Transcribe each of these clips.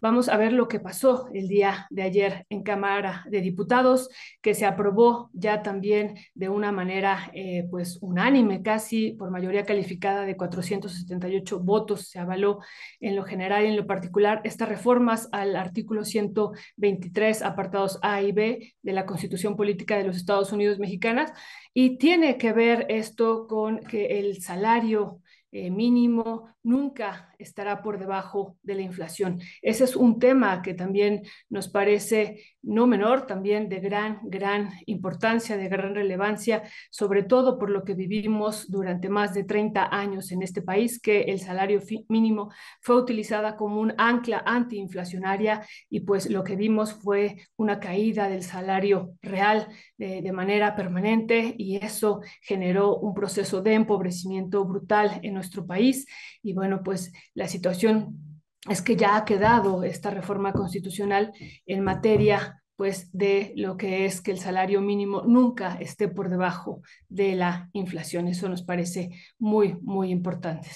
vamos a ver lo que pasó el día de ayer en Cámara de Diputados, que se aprobó ya también de una manera pues unánime, casi por mayoría calificada de 478 votos. Se avaló en lo general y en lo particular estas reformas al artículo 123, apartados A y B de la Constitución Política de los Estados Unidos Mexicanas, y tiene que ver esto con que el salario mínimo nunca estará por debajo de la inflación. Ese es un tema que también nos parece no menor, también de gran importancia, de gran relevancia, sobre todo por lo que vivimos durante más de 30 años en este país, que el salario mínimo fue utilizada como un ancla antiinflacionaria, y pues lo que vimos fue una caída del salario real de manera permanente, y eso generó un proceso de empobrecimiento brutal en nuestro país. Y bueno, pues la situación es que ya ha quedado esta reforma constitucional en materia pues de lo que es que el salario mínimo nunca esté por debajo de la inflación. Eso nos parece muy importante.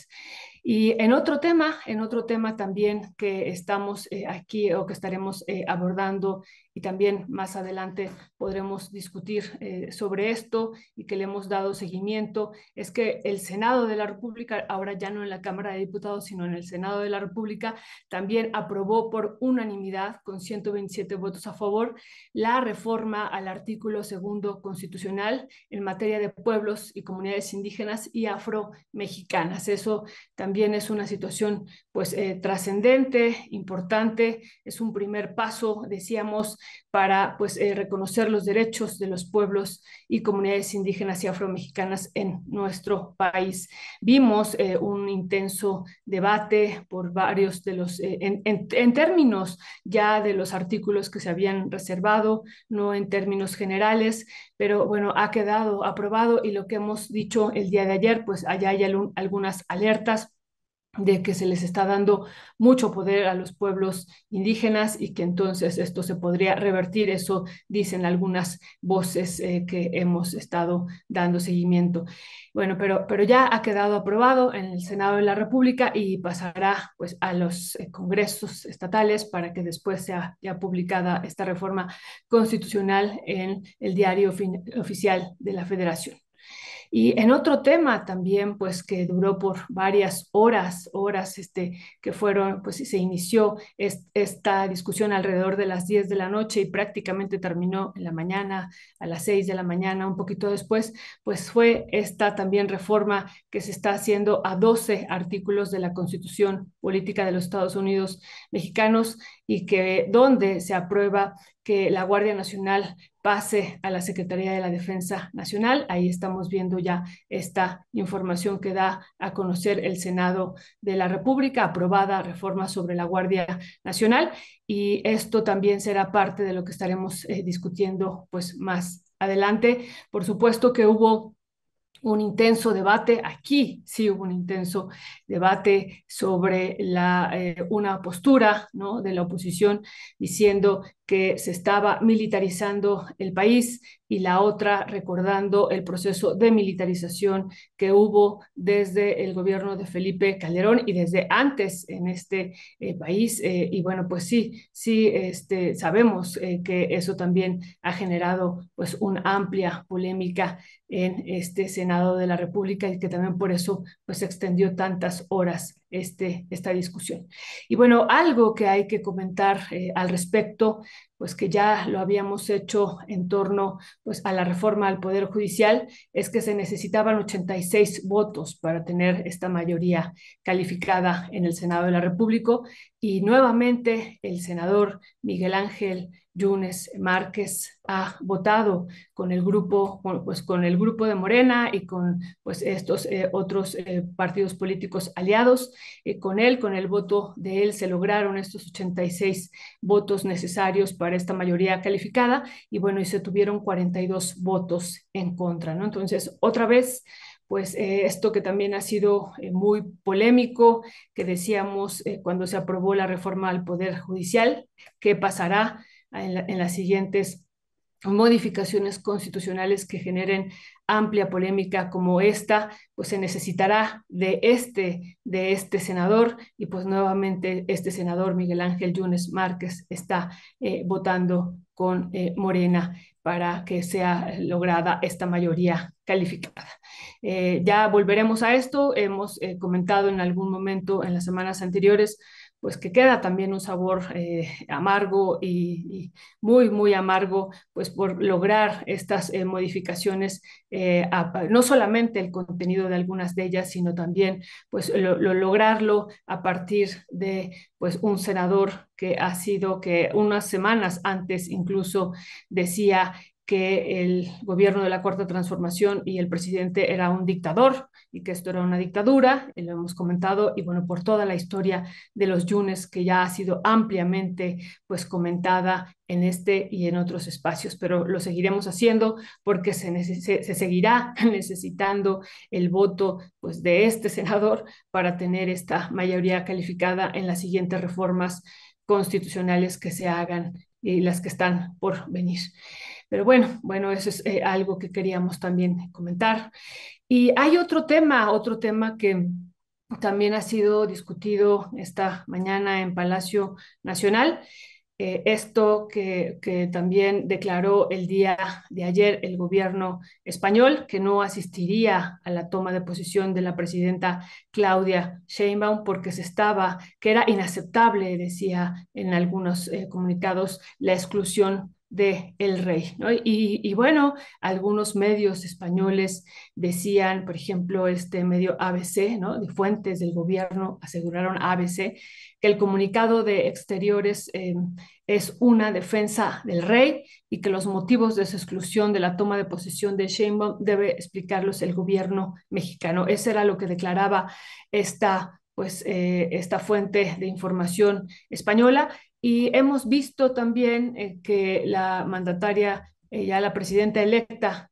Y en otro tema también que estamos aquí o que estaremos abordando, y también más adelante podremos discutir sobre esto y que le hemos dado seguimiento, es que el Senado de la República, ahora ya no en la Cámara de Diputados, sino en el Senado de la República, también aprobó por unanimidad, con 127 votos a favor, la reforma al artículo segundo constitucional en materia de pueblos y comunidades indígenas y afromexicanas. Eso también es una situación pues trascendente, importante, es un primer paso, decíamos, para pues reconocer los derechos de los pueblos y comunidades indígenas y afromexicanas en nuestro país. Vimos un intenso debate por varios de los, en términos ya de los artículos que se habían reservado, no en términos generales, pero bueno, ha quedado aprobado, y lo que hemos dicho el día de ayer, pues allá hay algunas alertas de que se les está dando mucho poder a los pueblos indígenas y que entonces esto se podría revertir. Eso dicen algunas voces que hemos estado dando seguimiento. Bueno, pero ya ha quedado aprobado en el Senado de la República y pasará pues a los congresos estatales para que después sea ya publicada esta reforma constitucional en el diario oficial de la Federación. Y en otro tema también, pues que duró por varias horas, que fueron, pues se inició esta discusión alrededor de las 10 de la noche y prácticamente terminó en la mañana, a las 6 de la mañana, un poquito después, pues fue esta también reforma que se está haciendo a 12 artículos de la Constitución Política de los Estados Unidos Mexicanos, y que donde se aprueba que la Guardia Nacional pase a la Secretaría de la Defensa Nacional. Ahí estamos viendo ya esta información que da a conocer el Senado de la República, aprobada reforma sobre la Guardia Nacional, y esto también será parte de lo que estaremos discutiendo pues más adelante. Por supuesto que hubo un intenso debate, aquí sí hubo un intenso debate sobre una postura, ¿no?, de la oposición diciendo que se estaba militarizando el país, y la otra recordando el proceso de militarización que hubo desde el gobierno de Felipe Calderón y desde antes en este país. Y bueno, pues sí, sabemos que eso también ha generado pues una amplia polémica en este Senado de la República, y que también por eso pues se extendió tantas horas esta discusión. Y bueno, algo que hay que comentar al respecto, pues que ya lo habíamos hecho en torno pues a la reforma al Poder Judicial, es que se necesitaban 86 votos para tener esta mayoría calificada en el Senado de la República, y nuevamente el senador Miguel Ángel Yunes Márquez ha votado con el grupo, pues con el grupo de Morena y con pues estos otros partidos políticos aliados. Con él, con el voto de él, se lograron estos 86 votos necesarios para esta mayoría calificada, y bueno, y se tuvieron 42 votos en contra, ¿no? Entonces, otra vez, pues esto que también ha sido muy polémico, que decíamos cuando se aprobó la reforma al Poder Judicial, ¿qué pasará en las siguientes modificaciones constitucionales que generen amplia polémica como esta, pues se necesitará de este senador y pues nuevamente este senador Miguel Ángel Yunes Márquez está votando con Morena para que sea lograda esta mayoría calificada. Ya volveremos a esto, hemos comentado en algún momento en las semanas anteriores, pues que queda también un sabor amargo y muy, muy amargo, pues por lograr estas modificaciones, no solamente el contenido de algunas de ellas, sino también pues lograrlo a partir de pues un senador que ha sido, que unas semanas antes incluso decía que el gobierno de la Cuarta Transformación y el presidente era un dictador y que esto era una dictadura, y lo hemos comentado, y bueno, por toda la historia de los Yunes que ya ha sido ampliamente pues comentada en este y en otros espacios, pero lo seguiremos haciendo porque se seguirá necesitando el voto pues de este senador para tener esta mayoría calificada en las siguientes reformas constitucionales que se hagan y las que están por venir. Pero bueno, eso es algo que queríamos también comentar. Y hay otro tema que también ha sido discutido esta mañana en Palacio Nacional. Esto que también declaró el día de ayer el gobierno español, que no asistiría a la toma de posición de la presidenta Claudia Sheinbaum porque que era inaceptable, decía en algunos comunicados, la exclusión de el rey, ¿no? Bueno, algunos medios españoles decían, por ejemplo, este medio ABC, ¿no? De fuentes del gobierno aseguraron a ABC que el comunicado de Exteriores es una defensa del rey y que los motivos de su exclusión de la toma de posesión de Sheinbaum debe explicarlos el gobierno mexicano. Eso era lo que declaraba esta fuente de información española. Y hemos visto también que la mandataria, ya la presidenta electa,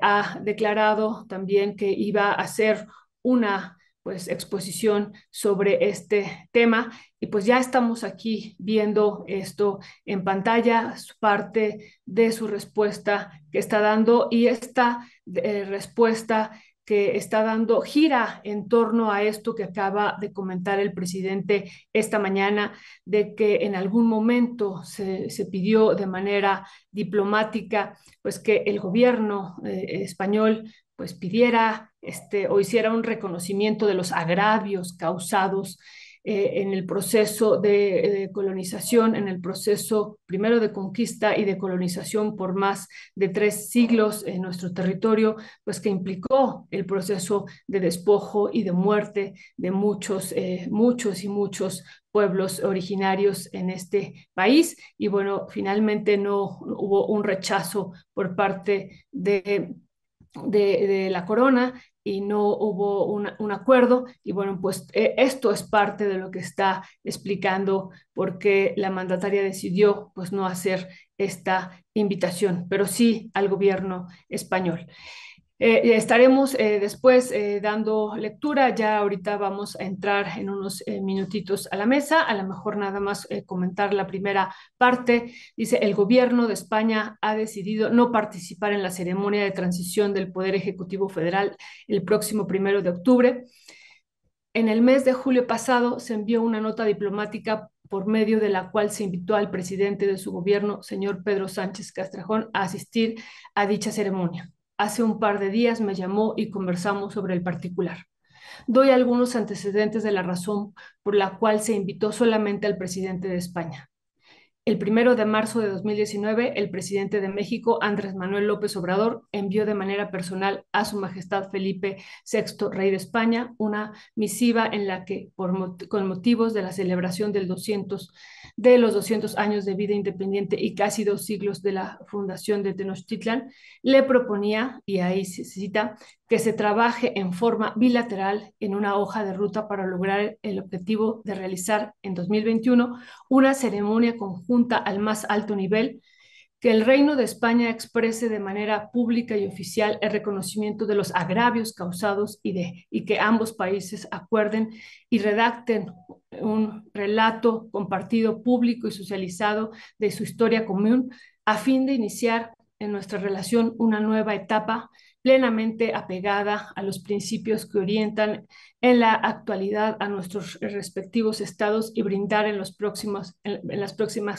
ha declarado también que iba a hacer una pues exposición sobre este tema y pues ya estamos aquí viendo esto en pantalla, parte de su respuesta que está dando y esta respuesta que está dando gira en torno a esto que acaba de comentar el presidente esta mañana, de que en algún momento se pidió de manera diplomática pues que el gobierno español pues pidiera o hiciera un reconocimiento de los agravios causados en el proceso de colonización, en el proceso primero de conquista y de colonización por más de 3 siglos en nuestro territorio, pues que implicó el proceso de despojo y de muerte de muchos pueblos originarios en este país. Y bueno, finalmente no hubo un rechazo por parte de la corona y no hubo un acuerdo. Y bueno, pues esto es parte de lo que está explicando por qué la mandataria decidió pues no hacer esta invitación, pero sí al gobierno español. Estaremos después dando lectura, ya ahorita vamos a entrar en unos minutitos a la mesa, a lo mejor nada más comentar la primera parte. Dice, el gobierno de España ha decidido no participar en la ceremonia de transición del Poder Ejecutivo Federal el próximo 1 de octubre. En el mes de julio pasado se envió una nota diplomática por medio de la cual se invitó al presidente de su gobierno, señor Pedro Sánchez Castrejón, a asistir a dicha ceremonia. Hace un par de días me llamó y conversamos sobre el particular. Doy algunos antecedentes de la razón por la cual se invitó solamente al presidente de España. El 1 de marzo de 2019, el presidente de México, Andrés Manuel López Obrador, envió de manera personal a Su Majestad Felipe VI, rey de España, una misiva en la que, con motivos de la celebración de los 200 años de vida independiente y casi 2 siglos de la fundación de Tenochtitlan, le proponía, y ahí se cita, que se trabaje en forma bilateral en una hoja de ruta para lograr el objetivo de realizar en 2021 una ceremonia conjunta al más alto nivel, que el Reino de España exprese de manera pública y oficial el reconocimiento de los agravios causados y que ambos países acuerden y redacten un relato compartido, público y socializado de su historia común a fin de iniciar en nuestra relación una nueva etapa plenamente apegada a los principios que orientan en la actualidad a nuestros respectivos estados y brindar en las próximas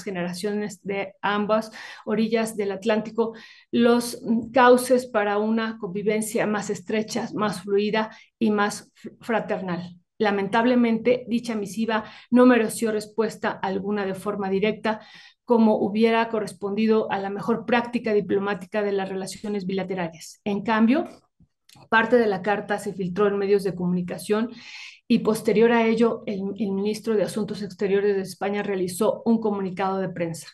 generaciones de ambas orillas del Atlántico los cauces para una convivencia más estrecha, más fluida y más fraternal. Lamentablemente, dicha misiva no mereció respuesta alguna de forma directa, como hubiera correspondido a la mejor práctica diplomática de las relaciones bilaterales. En cambio, parte de la carta se filtró en medios de comunicación y posterior a ello el ministro de Asuntos Exteriores de España realizó un comunicado de prensa.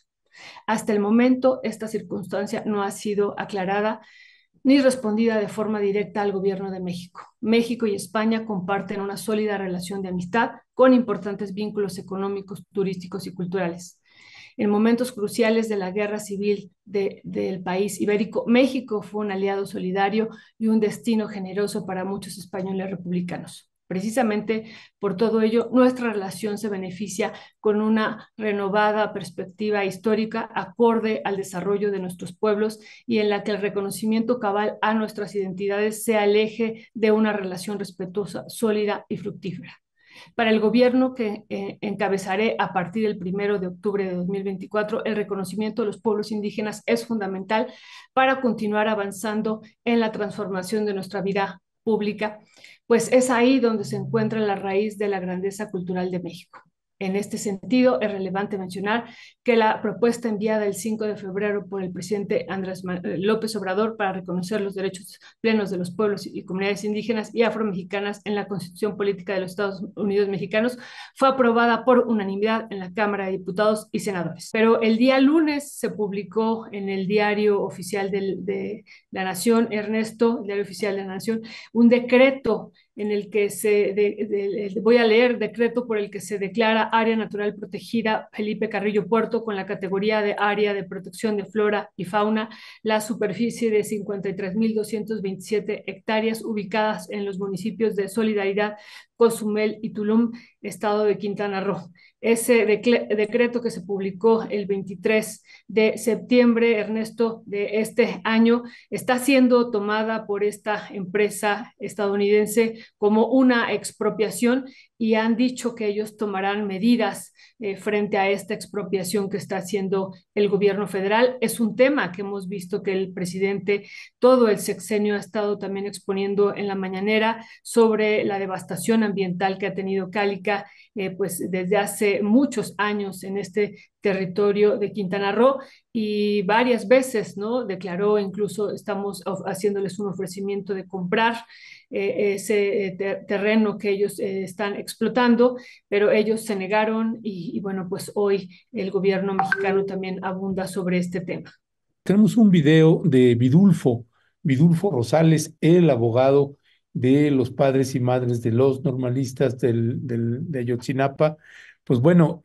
Hasta el momento, esta circunstancia no ha sido aclarada ni respondida de forma directa al gobierno de México. México y España comparten una sólida relación de amistad con importantes vínculos económicos, turísticos y culturales. En momentos cruciales de la guerra civil del país ibérico, México fue un aliado solidario y un destino generoso para muchos españoles republicanos. Precisamente por todo ello, nuestra relación se beneficia con una renovada perspectiva histórica acorde al desarrollo de nuestros pueblos y en la que el reconocimiento cabal a nuestras identidades sea el eje de una relación respetuosa, sólida y fructífera. Para el gobierno que encabezaré a partir del 1 de octubre de 2024, el reconocimiento de los pueblos indígenas es fundamental para continuar avanzando en la transformación de nuestra vida pública, pues es ahí donde se encuentra la raíz de la grandeza cultural de México. En este sentido, es relevante mencionar que la propuesta enviada el 5 de febrero por el presidente Andrés López Obrador para reconocer los derechos plenos de los pueblos y comunidades indígenas y afromexicanas en la Constitución Política de los Estados Unidos Mexicanos fue aprobada por unanimidad en la Cámara de Diputados y Senadores. Pero el día lunes se publicó en el Diario Oficial de la Nación, Ernesto, el Diario Oficial de la Nación, un decreto en el que voy a leer, decreto por el que se declara Área Natural Protegida Felipe Carrillo Puerto con la categoría de Área de Protección de Flora y Fauna, la superficie de 53.227 hectáreas ubicadas en los municipios de Solidaridad, Cozumel y Tulum, estado de Quintana Roo. Ese decreto que se publicó el 23 de septiembre, Ernesto, de este año, está siendo tomada por esta empresa estadounidense como una expropiación y han dicho que ellos tomarán medidas frente a esta expropiación que está haciendo el gobierno federal. Es un tema que hemos visto que el presidente todo el sexenio ha estado también exponiendo en la mañanera sobre la devastación ambiental que ha tenido Cálica pues desde hace muchos años en este territorio de Quintana Roo y varias veces, ¿no? Declaró, incluso estamos haciéndoles un ofrecimiento de comprar ese terreno que ellos están explotando, pero ellos se negaron y bueno, pues hoy el gobierno mexicano también abunda sobre este tema. Tenemos un video de Vidulfo Rosales, el abogado de los padres y madres de los normalistas de Ayotzinapa. Pues bueno,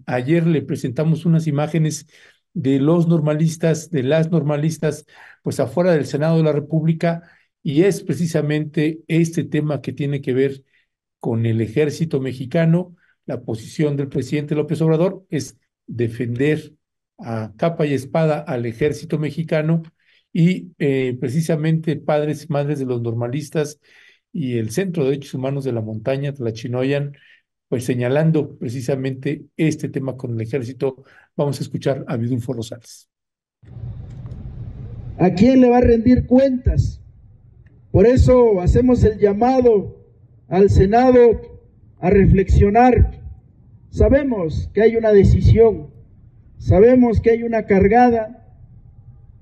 ayer le presentamos unas imágenes de los normalistas, de las normalistas, pues afuera del Senado de la República, y es precisamente este tema que tiene que ver con el ejército mexicano. La posición del presidente López Obrador es defender a capa y espada al ejército mexicano y precisamente padres y madres de los normalistas y el Centro de Derechos Humanos de la Montaña, Tlachinoyan, pues señalando precisamente este tema con el ejército. Vamos a escuchar a Vidulfo Rosales. ¿A quién le va a rendir cuentas? Por eso hacemos el llamado al Senado a reflexionar. Sabemos que hay una decisión, sabemos que hay una cargada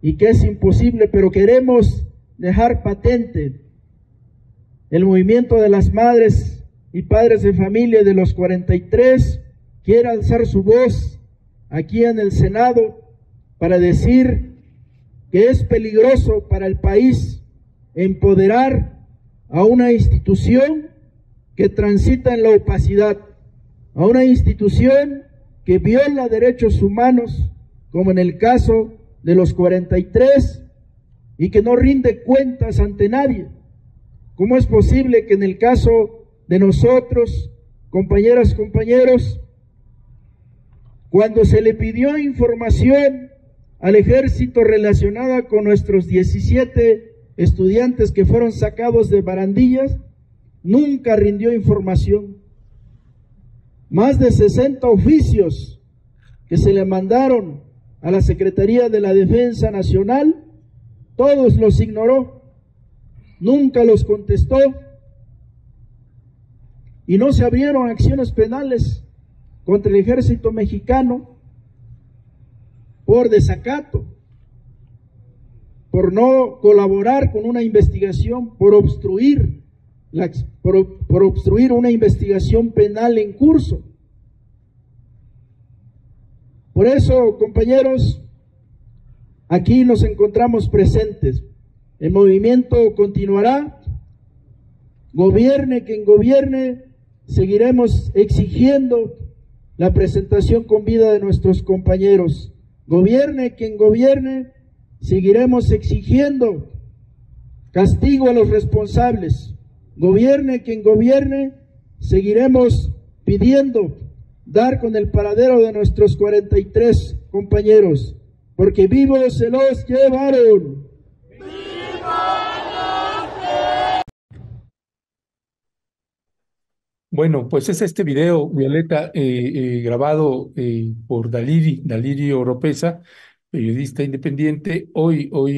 y que es imposible, pero queremos dejar patente el movimiento de las madres y padres de familia de los 43 quiere alzar su voz aquí en el Senado para decir que es peligroso para el país empoderar a una institución que transita en la opacidad, a una institución que viola derechos humanos, como en el caso de los 43, y que no rinde cuentas ante nadie. ¿Cómo es posible que en el caso de nosotros, compañeras, compañeros, cuando se le pidió información al ejército relacionada con nuestros 17 estudiantes que fueron sacados de barandillas, nunca rindió información. Más de 60 oficios que se le mandaron a la Secretaría de la Defensa Nacional, todos los ignoró, nunca los contestó, y no se abrieron acciones penales contra el ejército mexicano por desacato, por no colaborar con una investigación, por obstruir una investigación penal en curso. Por eso, compañeros, aquí nos encontramos presentes. El movimiento continuará, gobierne quien gobierne, seguiremos exigiendo la presentación con vida de nuestros compañeros. Gobierne quien gobierne, seguiremos exigiendo castigo a los responsables. Gobierne quien gobierne, seguiremos pidiendo dar con el paradero de nuestros 43 compañeros, porque vivos se los llevaron. Bueno, pues es este video, Violeta, grabado por Dalirio Oropesa, periodista independiente.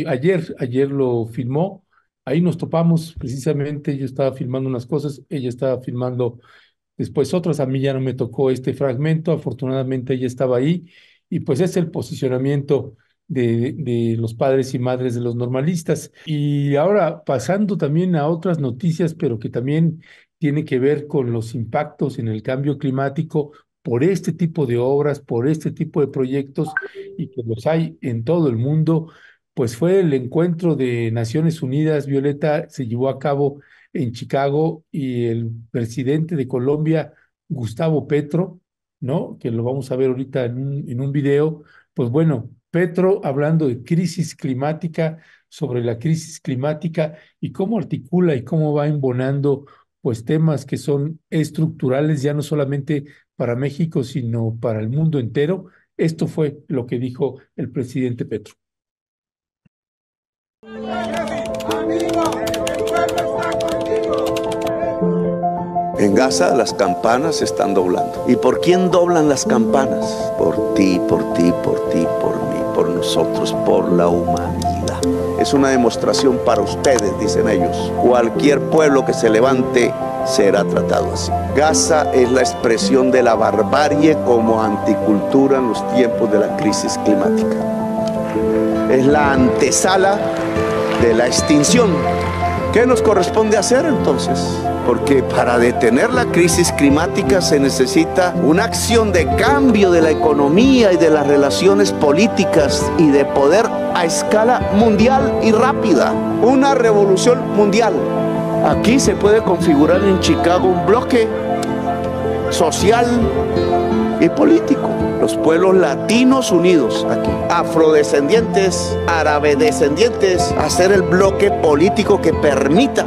Ayer lo filmó. Ahí nos topamos precisamente. Yo estaba filmando unas cosas, ella estaba filmando después otras. A mí ya no me tocó este fragmento. Afortunadamente ella estaba ahí. Y pues es el posicionamiento de los padres y madres de los normalistas. Y ahora pasando también a otras noticias, pero que también tiene que ver con los impactos en el cambio climático por este tipo de obras, por este tipo de proyectos, y que los hay en todo el mundo. Pues fue el encuentro de Naciones Unidas, Violeta, se llevó a cabo en Chicago, y el presidente de Colombia, Gustavo Petro, ¿no? Que lo vamos a ver ahorita en un video. Pues bueno, Petro hablando de crisis climática, sobre la crisis climática y cómo articula y cómo va embonando pues temas que son estructurales ya no solamente para México, sino para el mundo entero. Esto fue lo que dijo el presidente Petro. En Gaza las campanas se están doblando. ¿Y por quién doblan las campanas? Por ti, por ti, por ti, por mí, por nosotros, por la humanidad. Es una demostración para ustedes, dicen ellos. Cualquier pueblo que se levante será tratado así. Gaza es la expresión de la barbarie como anticultura en los tiempos de la crisis climática. Es la antesala de la extinción. ¿Qué nos corresponde hacer entonces? Porque para detener la crisis climática se necesita una acción de cambio de la economía y de las relaciones políticas y de poder a escala mundial y rápida. Una revolución mundial. Aquí se puede configurar en Chicago un bloque social y político. Los pueblos latinos unidos aquí, afrodescendientes, árabedescendientes, hacer el bloque político que permita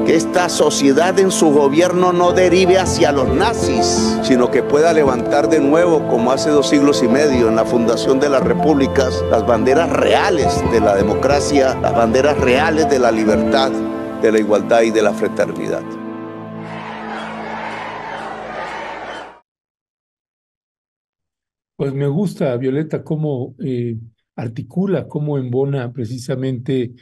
que esta sociedad en su gobierno no derive hacia los nazis, sino que pueda levantar de nuevo, como hace 2 siglos y medio en la fundación de las repúblicas, las banderas reales de la democracia, las banderas reales de la libertad, de la igualdad y de la fraternidad. Pues me gusta, Violeta, cómo articula, cómo embona precisamente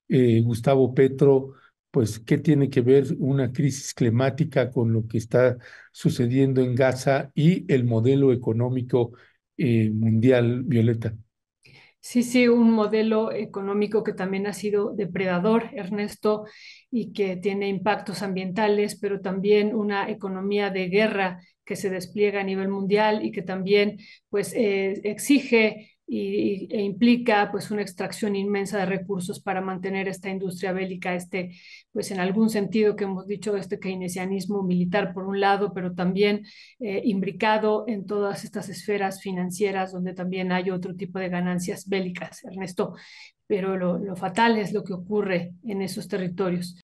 Gustavo Petro, pues qué tiene que ver una crisis climática con lo que está sucediendo en Gaza y el modelo económico mundial, Violeta. Sí, sí, un modelo económico que también ha sido depredador, Ernesto, y que tiene impactos ambientales, pero también una economía de guerra que se despliega a nivel mundial y que también pues exige e implica pues una extracción inmensa de recursos para mantener esta industria bélica, pues en algún sentido que hemos dicho, este keynesianismo militar por un lado, pero también imbricado en todas estas esferas financieras donde también hay otro tipo de ganancias bélicas, Ernesto. Pero lo fatal es lo que ocurre en esos territorios.